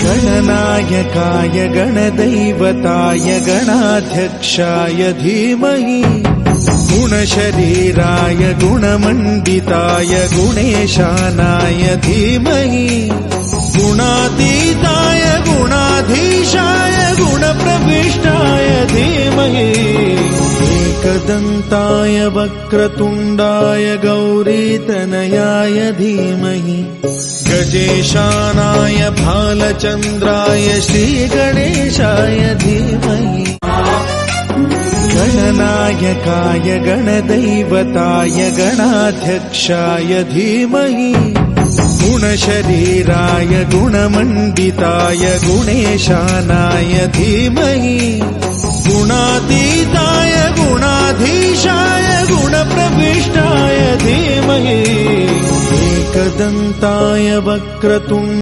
गणनायकाय गणदैवताय गणाध्यक्षाय धीमहि गुणशरीराय गुणमण्डिताय गुणेशानाय धीमहि गुणातीताय गुणाधीशाय गुणप्रविष्टाय धीमहि एकदन्ताय वक्रतुण्डाय गौरीतनयाय धीमहि गजेशानाय भालचन्द्राय श्रीगणेशाय धीमहि गणनायकाय गणदैवताय गणाध्यक्षाय धीमहि गुणशरीराय गुणमण्डिताय गुणेशानाय धीमहि गुणातीताय गुणाधीशाय गुणप्रविष्टाय धीमहि एकदन्ताय वक्रतुण्ड